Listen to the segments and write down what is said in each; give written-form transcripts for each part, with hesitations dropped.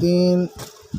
3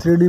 3D